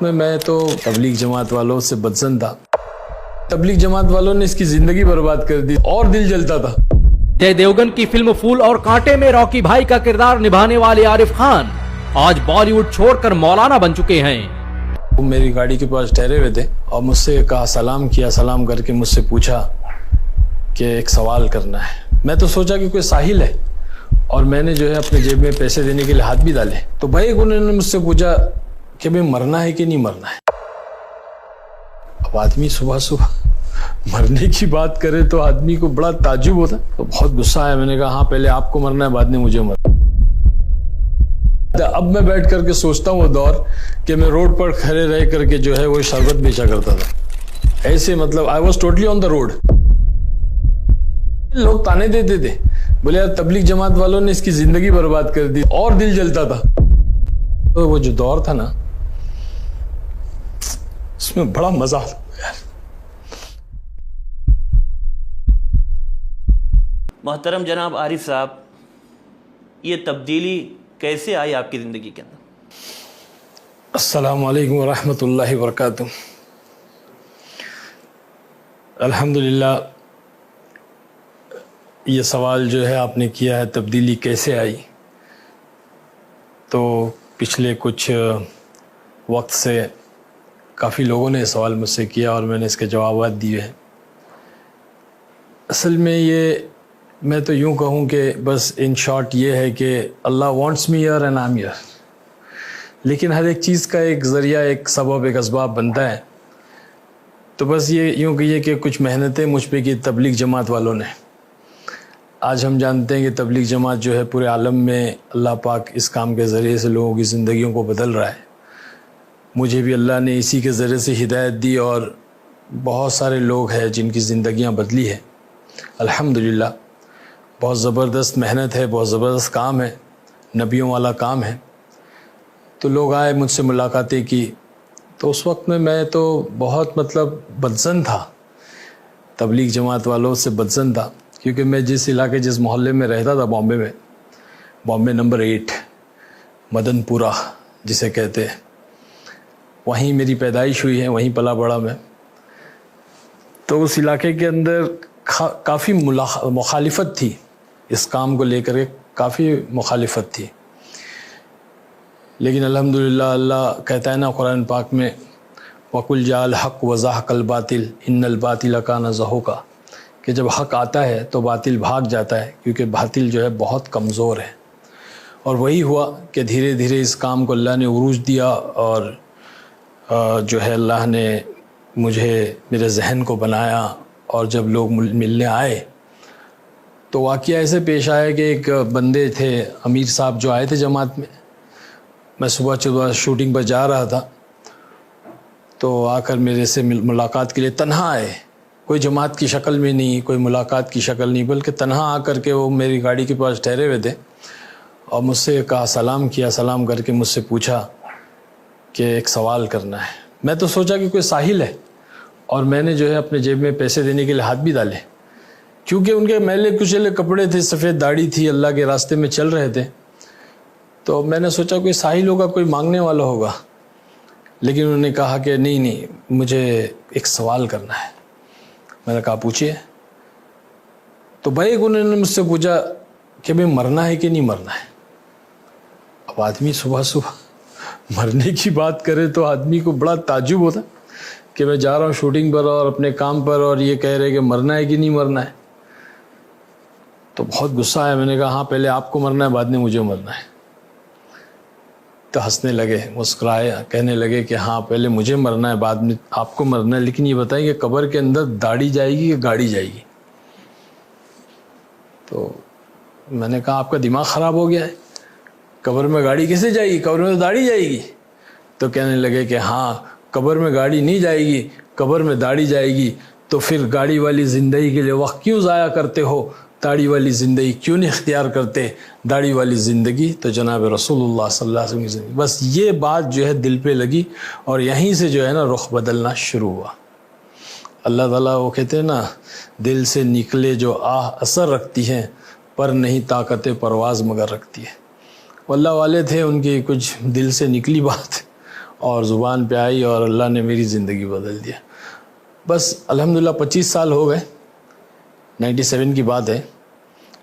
وقت میں تو تبلیغ جماعت والوں سے بدزن تھا. تبلیغ جماعت والوں نے اس کی زندگی برباد کر دی اور دل جلتا تھا. جے دیوگن کی فلم پھول اور کانٹے میں راکی بھائی کا کردار نبھانے والے عارف خان آج بالی ووڈ چھوڑ کر مولانا بن چکے ہیں. وہ میری گاڑی کے پاس ٹھہرے ہوئے تھے اور مجھ سے کہا، سلام کیا، سلام کر کے مجھ سے پوچھا کہ ایک سوال کرنا ہے. میں تو سوچا کہ کوئی ساحل ہے اور میں نے جو ہے اپنے جیب میں پیسے دینے کے لیے ہاتھ بھی ڈالے. تو بھائی انہوں نے مجھ سے پوچھا کہ بھائی مرنا ہے کہ نہیں مرنا ہے. اب آدمی صبح صبح مرنے کی بات کرے تو آدمی کو بڑا تعجب ہوتا. تو بہت غصہ آیا. میں نے کہا ہاں پہلے آپ کو مرنا ہے، بعد میں مجھے مرنا. اب میں بیٹھ کر کے سوچتا ہوں وہ دور کہ میں روڈ پر کھڑے رہ کر کے جو ہے وہ شربت بیچا کرتا تھا. ایسے مطلب I was totally on the road. لوگ تانے دیتے تھے، بولے یار تبلیغ جماعت والوں نے اس کی زندگی برباد کر دی اور دل جلتا تھا. تو وہ جو دور تھا نا، اس میں بڑا مزہ آتا یار. محترم جناب عارف صاحب، یہ تبدیلی کیسے آئی آپ کی زندگی کے اندر؟ السلام علیکم ورحمۃ اللہ وبرکاتہ. الحمدللہ، یہ سوال جو ہے آپ نے کیا ہے تبدیلی کیسے آئی، تو پچھلے کچھ وقت سے کافی لوگوں نے یہ سوال مجھ سے کیا اور میں نے اس کے جوابات دیے ہیں. اصل میں یہ میں تو یوں کہوں کہ بس ان شارٹ یہ ہے کہ اللہ wants me here and I am here. لیکن ہر ایک چیز کا ایک ذریعہ، ایک سبب، ایک اسباب بنتا ہے. تو بس یہ یوں کہیے کہ کچھ محنتیں مجھ پہ کی تبلیغ جماعت والوں نے. آج ہم جانتے ہیں کہ تبلیغ جماعت جو ہے پورے عالم میں اللہ پاک اس کام کے ذریعے سے لوگوں کی زندگیوں کو بدل رہا ہے. مجھے بھی اللہ نے اسی کے ذریعے سے ہدایت دی اور بہت سارے لوگ ہیں جن کی زندگیاں بدلی ہیں. الحمدللہ، بہت زبردست محنت ہے، بہت زبردست کام ہے، نبیوں والا کام ہے. تو لوگ آئے، مجھ سے ملاقاتیں کی. تو اس وقت میں تو بہت بدزن تھا، تبلیغ جماعت والوں سے بدزن تھا. کیونکہ میں جس علاقے، جس محلے میں رہتا تھا بامبے میں، بامبے نمبر 8 مدن پورہ جسے کہتے ہیں، وہیں میری پیدائش ہوئی ہے، وہیں پلا بڑا میں. تو اس علاقے کے اندر کافی مخالفت تھی اس کام کو لے کر کے، کافی مخالفت تھی. لیکن الحمدللہ اللہ کہتا ہے نا قرآن پاک میں، وَقُلْ جَاءَ الْحَقُّ وَزَهَقَ الْبَاطِلُ إِنَّ الْبَاطِلَ كَانَ زَهُوقًا، کہ جب حق آتا ہے تو باطل بھاگ جاتا ہے، کیونکہ باطل جو ہے بہت کمزور ہے. اور وہی ہوا کہ دھیرے دھیرے اس کام کو اللہ نے عروج دیا اور جو ہے اللہ نے مجھے، میرے ذہن کو بنایا. اور جب لوگ ملنے آئے تو واقعہ ایسے پیش آیا کہ ایک بندے تھے، امیر صاحب جو آئے تھے جماعت میں صبح شوٹنگ پر جا رہا تھا. تو آ کر میرے سے ملاقات کے لیے تنہا آئے، کوئی جماعت کی شکل میں نہیں، کوئی ملاقات کی شکل نہیں، بلکہ تنہا آ کر کے وہ میری گاڑی کے پاس ٹھہرے ہوئے تھے اور مجھ سے کہا، سلام کیا، سلام کر کے مجھ سے پوچھا کہ ایک سوال کرنا ہے. میں تو سوچا کہ کوئی ساحل ہے اور میں نے جو ہے اپنے جیب میں پیسے دینے کے لیے ہاتھ بھی ڈالے. کیونکہ ان کے میلے کچیلے کپڑے تھے، سفید داڑھی تھی، اللہ کے راستے میں چل رہے تھے. تو میں نے سوچا کوئی ساحل ہوگا، کوئی مانگنے والا ہوگا. لیکن انہوں نے کہا کہ نہیں، مجھے ایک سوال کرنا ہے. میں نے کہا پوچھیے. تو بھائی انہوں نے مجھ سے پوچھا کہ بھائی مرنا ہے کہ نہیں مرنا ہے. اب آدمی صبح صبح مرنے کی بات کرے تو آدمی کو بڑا تعجب ہوتا کہ میں جا رہا ہوں شوٹنگ پر اور اپنے کام پر اور یہ کہہ رہے کہ مرنا ہے کہ نہیں مرنا ہے. تو بہت غصہ آیا. میں نے کہا ہاں پہلے آپ کو مرنا ہے، بعد میں مجھے مرنا ہے. تو ہنسنے لگے، مسکرائے، کہنے لگے کہ ہاں پہلے مجھے مرنا ہے، بعد میں آپ کو مرنا ہے. لیکن یہ بتائیں کہ قبر کے اندر داڑھی جائے گی کہ گاڑی جائے گی؟ تو میں نے کہا آپ کا دماغ خراب ہو گیا ہے، قبر میں گاڑی کیسے جائے گی؟ قبر میں تو داڑھی جائے گی. تو کہنے لگے کہ ہاں قبر میں گاڑی نہیں جائے گی، قبر میں داڑھی جائے گی. تو پھر گاڑی والی زندگی کے لیے وقت کیوں ضائع کرتے ہو؟ داڑھی والی زندگی کیوں نہیں اختیار کرتے؟ داڑھی والی زندگی تو جناب رسول اللہ صلی اللہ علیہ وسلم کی زندگی. بس یہ بات جو ہے دل پہ لگی اور یہیں سے جو ہے نا رخ بدلنا شروع ہوا. اللہ تعالیٰ وہ کہتے ہیں نا، دل سے نکلے جو آہ اثر رکھتی ہیں، پر نہیں طاقت پرواز مگر رکھتی ہے. واللہ والے تھے، ان کی کچھ دل سے نکلی بات اور زبان پہ آئی اور اللہ نے میری زندگی بدل دیا. بس الحمدللہ 25 سال ہو گئے, 97 کی بات ہے.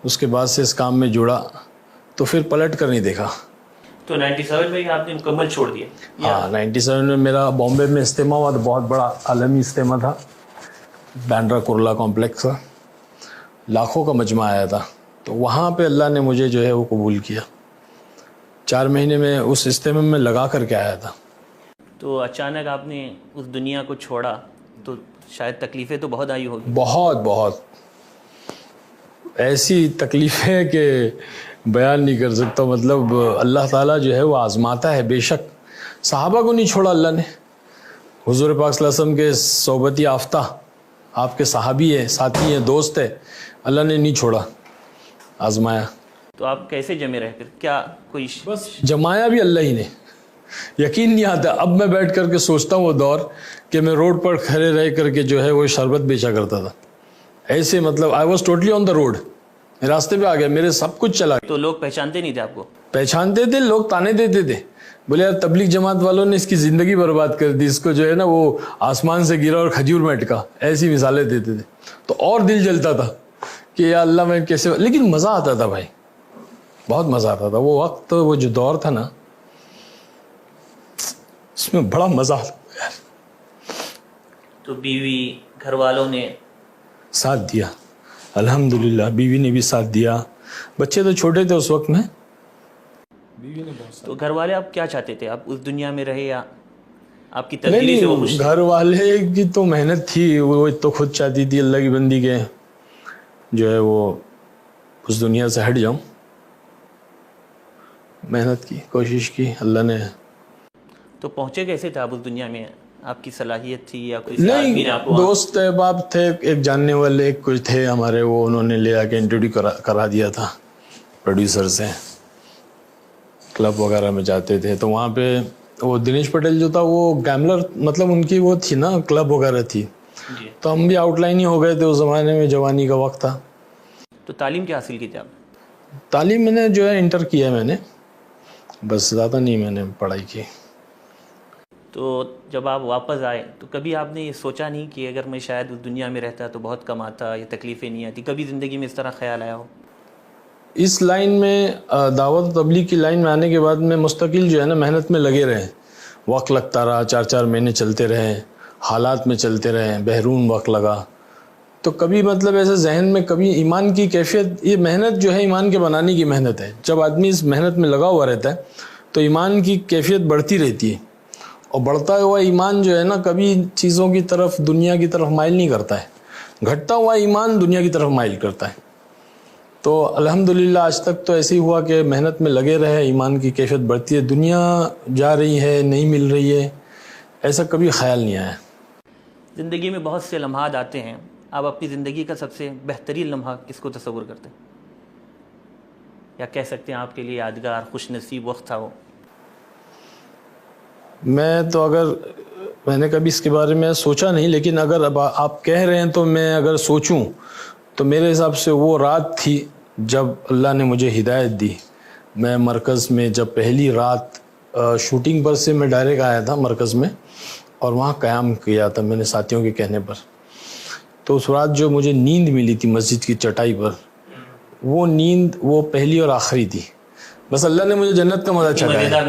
اس کے بعد سے اس کام میں جڑا تو پھر پلٹ کر نہیں دیکھا. تو 97 میں آپ نے مکمل چھوڑ دیا؟ ہاں 97 میں میرا بامبے میں اجتماع ہوا, تو بہت بڑا عالمی اجتماع تھا, بینڈرا کرلا کمپلیکس کا, لاکھوں کا مجمع آیا تھا. تو وہاں پہ اللہ نے مجھے جو ہے وہ قبول کیا. 4 مہینے میں اس اجتماع میں لگا کر کے آیا تھا. تو اچانک آپ نے اس دنیا کو چھوڑا تو شاید تکلیفیں تو بہت آئی ہوگی. بہت ایسی تکلیفیں کہ بیان نہیں کر سکتا. مطلب اللہ تعالیٰ جو ہے وہ آزماتا ہے. بے شک صحابہ کو نہیں چھوڑا اللہ نے. حضور پاک صلی اللہ علیہ وسلم کے صحبت یافتہ آپ کے صحابی ہیں, ساتھی ہیں, دوست ہیں, اللہ نے نہیں چھوڑا, آزمایا. تو آپ کیسے جمے رہے پھر؟ کیا کوئی بس جمایا بھی اللہ ہی نے. یقین نہیں آتا. اب میں بیٹھ کر کے سوچتا ہوں وہ دور کہ میں روڈ پر کھڑے رہ کر کے جو ہے وہ شربت بیچا کرتا تھا. ایسے مطلب I was totally on the road, راستے پہ آ گیا, میرے سب کچھ چلا گیا. تو لوگ پہچانتے نہیں تھے آپ کو؟ پہچانتے تھے, لوگ تانے دیتے تھے, بولے یار تبلیغ جماعت والوں نے اس کی زندگی برباد کر دی, اس کو جو ہے نا وہ آسمان سے گرا اور کھجور میں اٹکا, ایسی مثالیں دیتے تھے. تو اور دل جلتا تھا کہ یا اللہ میں کیسے, لیکن مزہ آتا تھا بھائی, بہت مزہ آتا تھا. وہ وقت, وہ جو دور تھا نا, اس میں بڑا مزہ آتا تھا یار. تو بیوی, گھر والوں نے ساتھ دیا الحمدللہ. بیوی نے بھی ساتھ دیا. بچے تو چھوٹے تھے اس وقت میں. بیوی نے بہت. تو گھر والے آپ کیا چاہتے تھے؟ آپ اس دنیا میں رہے یا آپ کی تبدیلی سے وہ خوش تھے؟ گھر والے کی تو محنت تھی, وہ تو خود چاہتی تھی اللہ کی بندی کے جو ہے وہ اس دنیا سے ہٹ جاؤں. محنت کی, کوشش کی, اللہ نے. تو پہنچے کیسے تھے آپ اس دنیا میں؟ آپ کی صلاحیت تھی یا کوئی آدمی نے آپ کو؟ دوست احباب تھے, ایک جاننے والے ایک کچھ تھے ہمارے, وہ انہوں نے لے آ کے انٹروڈیو کرا دیا تھا پروڈیوسر سے. کلب وغیرہ میں جاتے تھے تو وہاں پہ وہ دنیش پٹیل جو تھا وہ گیملر, مطلب ان کی وہ تھی نا کلب وغیرہ تھی. تو ہم بھی آؤٹ لائن ہی ہو گئے تھے اس زمانے میں, جوانی کا وقت تھا. تو تعلیم کیا حاصل کی تھی آپ؟ تعلیم میں نے جو ہے انٹر کیا میں نے, بس زیادہ نہیں میں نے پڑھائی کی. تو جب آپ واپس آئے تو کبھی آپ نے یہ سوچا نہیں کہ اگر میں شاید اس دنیا میں رہتا تو بہت کم آتا, یہ تکلیفیں نہیں آتی؟ کبھی زندگی میں اس طرح خیال آیا ہو؟ اس لائن میں, دعوت و تبلیغ کی لائن میں آنے کے بعد میں مستقل جو ہے نا محنت میں لگے رہے. وقت لگتا رہا, 4 مہینے چلتے رہے, حالات میں چلتے رہے, بحرون وقت لگا. تو کبھی مطلب ایسے ذہن میں کبھی ایمان کی کیفیت, یہ محنت جو ہے ایمان کے بنانے کی محنت ہے. جب آدمی اس محنت میں لگا ہوا رہتا ہے تو ایمان کی کیفیت بڑھتی رہتی ہے, اور بڑھتا ہوا ایمان جو ہے نا کبھی چیزوں کی طرف, دنیا کی طرف مائل نہیں کرتا ہے. گھٹتا ہوا ایمان دنیا کی طرف مائل کرتا ہے. تو الحمدللہ آج تک تو ایسے ہی ہوا کہ محنت میں لگے رہے, ایمان کی کیفیت بڑھتی ہے. دنیا جا رہی ہے, نہیں مل رہی ہے, ایسا کبھی خیال نہیں آیا. زندگی میں بہت سے لمحات آتے ہیں, آپ اپنی زندگی کا سب سے بہترین لمحہ کس کو تصور کرتے ہیں, یا کہہ سکتے ہیں آپ کے لیے یادگار, خوش نصیب وقت تھا وہ؟ میں تو میں نے کبھی اس کے بارے میں سوچا نہیں, لیکن اگر اب آپ کہہ رہے ہیں تو میں اگر سوچوں تو میرے حساب سے وہ رات تھی جب اللہ نے مجھے ہدایت دی. میں مرکز میں جب پہلی رات شوٹنگ پر سے میں ڈائریکٹ آیا تھا مرکز میں, اور وہاں قیام کیا تھا میں نے ساتھیوں کے کہنے پر. تو اس رات جو مجھے نیند ملی تھی مسجد کی چٹائی پر, وہ نیند وہ پہلی اور آخری تھی. بس اللہ نے مجھے جنت کا مزہ چکھایا.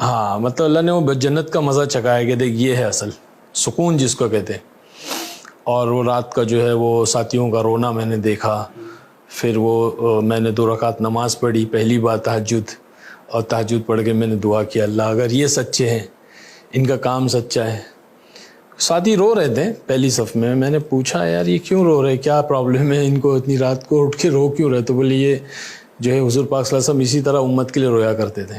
ہاں مطلب اللہ نے وہ جنت کا مزہ چکھایا کہ دیکھ یہ ہے اصل سکون جس کو کہتے ہیں. اور وہ رات کا جو ہے وہ ساتھیوں کا رونا میں نے دیکھا. پھر وہ میں نے 2 رکعت نماز پڑھی پہلی بار تہجد, اور تہجد پڑھ کے میں نے دعا کیا اللہ اگر یہ سچے ہیں, ان کا کام سچا ہے. ساتھی رو رہے تھے پہلی صف میں. میں نے پوچھا یار یہ کیوں رو رہے, کیا پرابلم ہے ان کو, اتنی رات کو اٹھ کے رو کیوں رہے؟ تو بولے یہ جو ہے حضور پاک صلی اللہ علیہ وسلم اسی طرح امت کے لیے رویا کرتے تھے,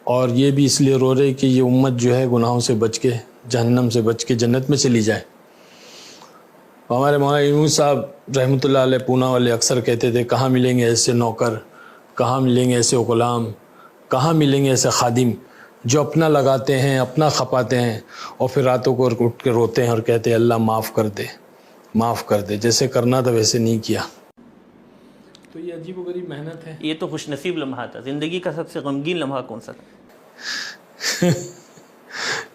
اور یہ بھی اس لیے رو رہے کہ یہ امت جو ہے گناہوں سے بچ کے, جہنم سے بچ کے جنت میں چلی جائے. ہمارے مولانا یونس صاحب رحمۃ اللہ علیہ پونا والے اکثر کہتے تھے کہاں ملیں گے ایسے نوکر, کہاں ملیں گے ایسے غلام, کہاں ملیں گے ایسے خادم جو اپنا لگاتے ہیں, اپنا کھپاتے ہیں, اور پھر راتوں کو اٹھ کے روتے ہیں اور کہتے ہیں اللہ معاف کر دے, معاف کر دے, جیسے کرنا تھا ویسے نہیں کیا. تو یہ عجیب و غریب محنت ہے. یہ تو خوش نصیب لمحہ تھا. زندگی کا سب سے غمگین لمحہ کون سا تھا؟